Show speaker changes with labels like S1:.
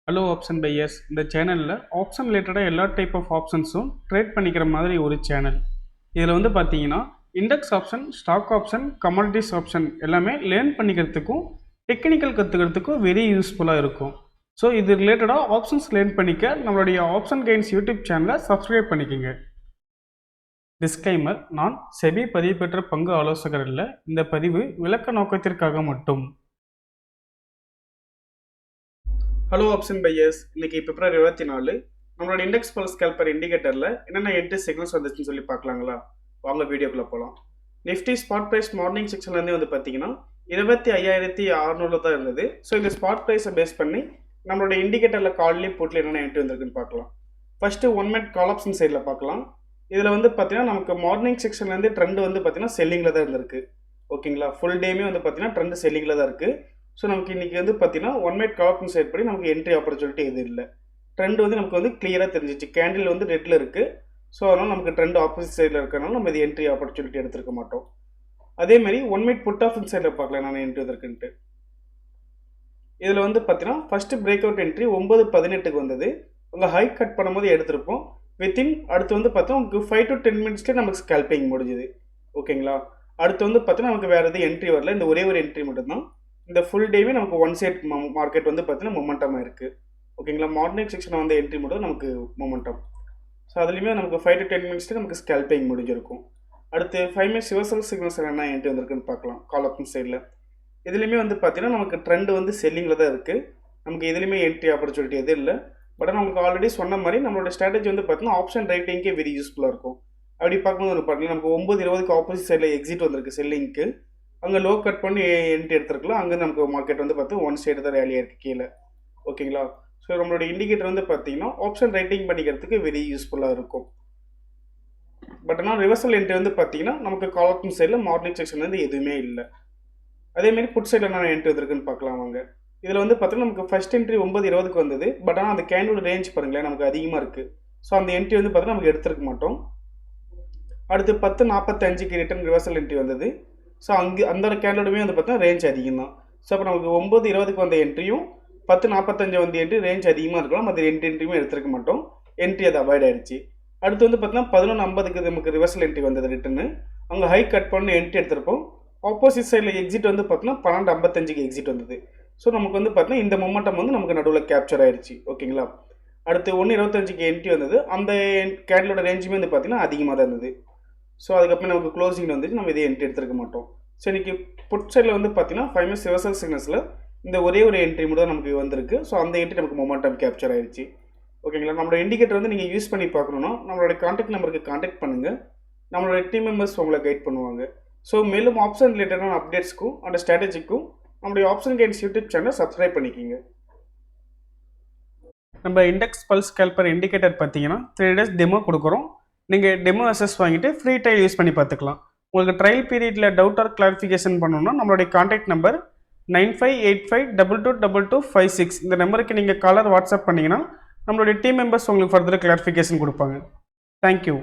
S1: Hello option buyers. இந்த சேனலில் option ரிலேட்டடாக எல்லா டைப் ஆஃப் ஆப்ஷன்ஸும் ட்ரேட் பண்ணிக்கிற மாதிரி ஒரு சேனல். இதில் வந்து பார்த்தீங்கன்னா index option, stock option, commodities option எல்லாமே லேர்ன் பண்ணிக்கிறதுக்கும் டெக்னிக்கல் கற்றுக்கிறதுக்கும் வெரி யூஸ்ஃபுல்லாக இருக்கும். ஸோ இது ரிலேட்டடாக ஆப்ஷன்ஸ் லேர்ன் பண்ணிக்க நம்மளுடைய ஆப்ஷன் கைன்ஸ் யூடியூப் சேனலை சப்ஸ்கிரைப் பண்ணிக்கோங்க. டிஸ்க்ளைமர்: நான் செபி பதிவு பெற்ற பங்கு ஆலோசகர் இல்லை. இந்த பதிவு விளக்க நோக்கத்திற்காக மட்டும். Hello option buyers. இன்னைக்கு பிப்ரவரி 24. நம்மளோட இண்டெக்ஸ் பல்ஸ் ஸ்கேல்பர் இண்டிகேட்டரில் என்னென்ன என்ட்ரி சிக்னல்ஸ் வந்துச்சுன்னு சொல்லி பார்க்கலாங்களா? வாங்க வீடியோக்குள்ளே போகலாம். நிஃப்டி ஸ்பாட் ப்ரைஸ் மார்னிங் செக்ஷன்லேருந்து வந்து பார்த்தீங்கன்னா 25,600 தான் இருந்தது. ஸோ இந்த ஸ்பாட் ப்ரைஸை பேஸ் பண்ணி நம்மளோட இண்டிகேட்டரில் கால்லேயும் போட்டில் என்னென்ன என்ட்ரி வந்திருக்குன்னு பார்க்கலாம். ஃபஸ்ட்டு 1 மினிட் கால் ஆப்ஷன் சைடில் பார்க்கலாம். இதில் வந்து பார்த்தீங்கன்னா நமக்கு மார்னிங் செக்ஷன்லேருந்து ட்ரெண்ட் வந்து பார்த்தீங்கன்னா செல்லிங்கில் தான் இருந்திருக்கு. ஓகேங்களா, ஃபுல் டேமே வந்து பார்த்தீங்கன்னா ட்ரெண்ட் செல்லிங்கில் தான் இருக்குது. ஸோ நமக்கு இன்றைக்கி வந்து பார்த்தீங்கன்னா 1 மினிட் கால் ஆப்ஷன் சைட் படி நமக்கு என்ட்ரி ஆப்பர்ச்சுனிட்டி எதுவும் இல்லை. ட்ரெண்ட் வந்து நமக்கு வந்து கிளியராக தெரிஞ்சிச்சு. கேண்டில் வந்து ரெட்டில் இருக்குது. ஸோ அதனால் நமக்கு ட்ரெண்ட் ஆப்போசிட் சைடில் இருக்கிறனால நம்ம இது என்ட்ரி ஆப்பர்ச்சுனிட்டி எடுத்துருக்க மாட்டோம். அதேமாதிரி 1 மினிட் புட் ஆப்ஷன் சைடில் பார்க்கலாம் நான் என்ட்ரி வந்திருக்குன்ட்டு. இதில் வந்து பார்த்தீங்கன்னா ஃபஸ்ட்டு பிரேக் அவுட் என்ட்ரி 9:18க்கு வந்தது. உங்கள் ஹை கட் பண்ணும்போது எடுத்திருப்போம். வித்தின் அடுத்து வந்து பார்த்தோம் உங்களுக்கு 5 to 10 மினிட்ஸ்லேயே நமக்கு ஸ்கேல்பிங் முடிஞ்சுது. ஓகேங்களா, அடுத்து வந்து பார்த்தீங்கன்னா நமக்கு வேறு எதுவும் என்ட்ரி வரல. இந்த ஒரே ஒரு என்ட்ரி மட்டும்தான். இந்த ஃபுல் டேவே நமக்கு ஒன் சைட் மார்க்கெட் வந்து பார்த்தீங்கன்னா மொமெண்டமாக இருக்குது. ஓகேங்களா, மார்னிங் செக்ஷனில் வந்து என்ட்ரி மட்டும் நமக்கு மொமெண்டம். ஸோ அதுலேயுமே நமக்கு 5 to 10 மினிட்ஸ்லேயே நமக்கு ஸ்கேல்பிங் முடிஞ்சிருக்கும். அடுத்து 5 மினிட்ஸ் ரிவர்சல் சிக்னல்ஸ் என்ன என்ட்ரி வந்திருக்குன்னு பார்க்கலாம். கால் ஆப்ஷன் சைடில் இதுலேயுமே வந்து பார்த்தீங்கன்னா நமக்கு ட்ரெண்ட் வந்து செல்லிங்கில் தான் இருக்குது. நமக்கு இதுலேயுமே என்ட்ரி ஆப்பர்ச்சுனிட்டி எதுவும் இல்லை. பட் நமக்கு ஆல்ரெடி சொன்ன மாதிரி நம்மளோட ஸ்ட்ராட்டஜி வந்து பார்த்தீங்கன்னா ஆப்ஷன் ரைட்டிங்கே வெரி யூஸ்ஃபுல்லாக இருக்கும். அப்படி பார்க்கும்போது ஒரு பார்த்தீங்கன்னா நமக்கு 9:20க்கு ஆப்போசிட் சைடில் எக்ஸிட் வந்திருக்கு செல்லிங்க்கு. அங்கே லோ கட் பண்ணி என்ட்ரி எடுத்துருக்கலாம். அங்கே நமக்கு மார்க்கெட் வந்து பார்த்து ஒன் சைடு தான் ரேலியாக இருக்குது கீழே. ஓகேங்களா, ஸோ நம்மளோட இண்டிகேட்டர் வந்து பார்த்தீங்கன்னா ஆப்ஷன் ரைட்டிங் பண்ணிக்கிறதுக்கு வெரி யூஸ்ஃபுல்லாக இருக்கும். பட் ஆனால் ரிவர்சல் என்ட்ரி வந்து பார்த்தீங்கன்னா நமக்கு கால் ஆப்ஷன் சைடில் மார்னிங் செக்ஷன் வந்து எதுவுமே இல்லை. அதேமாரி புட் சைடில் என்ன என்ட்ரி வந்திருக்குன்னு பார்க்கலாம் வாங்க. இதில் வந்து பார்த்தீங்கன்னா நமக்கு ஃபஸ்ட் என்ட்ரி 9:20க்கு வந்தது. பட் ஆனால் அந்த கேண்டிலோட ரேஞ்ச் பாருங்களேன் நமக்கு அதிகமாக இருக்குது. ஸோ அந்த என்ட்ரி வந்து பார்த்தீங்கன்னா நமக்கு எடுத்துருக்க மாட்டோம். அடுத்து 10:45க்கு ரிட்டர்ன் ரிவர்சல் என்ட்ரி வந்தது. ஸோ அங்கே அந்த கேண்டிலுமே வந்து பார்த்தீங்கன்னா ரேஞ்ச் அதிகம் தான். ஸோ அப்போ நமக்கு 9:20க்கு வந்த என்ட்ரியும் 10:45 வந்த என்ட்ரி ரேஞ்ச் அதிகமாக இருக்கலாம். அது என்ட்ரியுமே எடுத்துருக்க மாட்டோம். என்ட்ரி அது அவாய்ட் ஆகிடுச்சு. அடுத்து வந்து பார்த்தீங்கன்னா 11:50க்கு நமக்கு ரிவர்சல் என்ட்ரி வந்தது ரிட்டர்னு. அங்கே ஹை கட் பண்ணி என்ட்ரி எடுத்திருப்போம். ஆப்போசிட் சைடில் எக்ஸிட் வந்து பார்த்தீங்கன்னா 12:55க்கு எக்ஸிட் வந்தது. ஸோ நமக்கு வந்து பார்த்தீங்கன்னா இந்த மொமெண்டம் வந்து நமக்கு நடுவில் கேப்சர் ஆகிடுச்சு. ஓகேங்களா, அடுத்து 1:25க்கு என்ட்ரி வந்தது. அந்த கேண்டிலோட ரேஞ்சுமே வந்து பார்த்தீங்கன்னா அதிகமாக தான் இருந்தது. ஸோ அதுக்கப்புறம் நமக்கு க்ளோசிங் வந்துச்சு. நம்ம இதே என்ட்ரி எடுத்துருக்க மாட்டோம். ஸோ இன்றைக்கி புட் சைடில் வந்து பார்த்தீங்கன்னா 5 மினிட்ஸ் ரிவர்சல் சிக்னல்ஸில் இந்த ஒரே ஒரு என்ட்ரி மட்டும் தான் நமக்கு வந்திருக்கு. ஸோ அந்த என்ட்ரி நமக்கு மொமெண்டம் கேப்சர் ஆகிடுச்சு. ஓகேங்களா, நம்மளோட இண்டிகேட்டர் வந்து நீங்கள் யூஸ் பண்ணி பார்க்கணுன்னா நம்மளோட கான்டாக்ட் நம்பருக்கு கான்டாக்ட் பண்ணுங்கள். நம்மளோட டீம் மெம்பர்ஸ் உங்களை கைட் பண்ணுவாங்க. ஸோ மேலும் ஆப்ஷன் ரிலேட்டடான அப்டேட்ஸ்க்கும் அந்த ஸ்ட்ராட்டஜிக்கும் நம்மளுடைய ஆப்ஷன் கைன்ஸ் யூடியூப் சேனலை சப்ஸ்கிரைப் பண்ணிக்கிங்க. நம்ம இண்டெக்ஸ் பல்ஸ் ஸ்கேல்பர் இண்டிகேட்டர் பார்த்தீங்கன்னா 3 days டெமோ கொடுக்குறோம். நீங்கள் டெமோ அசஸ் வாங்கிட்டு ஃப்ரீ ட்ரையல் யூஸ் பண்ணி பார்த்துக்கலாம். உங்களுக்கு ட்ரையல் பீரியடில் டவுட் ஆர் கிளாரிஃபிகேஷன் பண்ணணும்னா நம்மளுடைய கான்டாக்ட் நம்பர் 9585222256 இந்த நம்பருக்கு நீங்கள் காலர் வாட்ஸ்அப் பண்ணிங்கன்னா நம்மளுடைய டீம் மெம்பர்ஸ் உங்களுக்கு ஃபர்தர் கிளாரிஃபிகேஷன் கொடுப்பாங்க. தேங்க்யூ.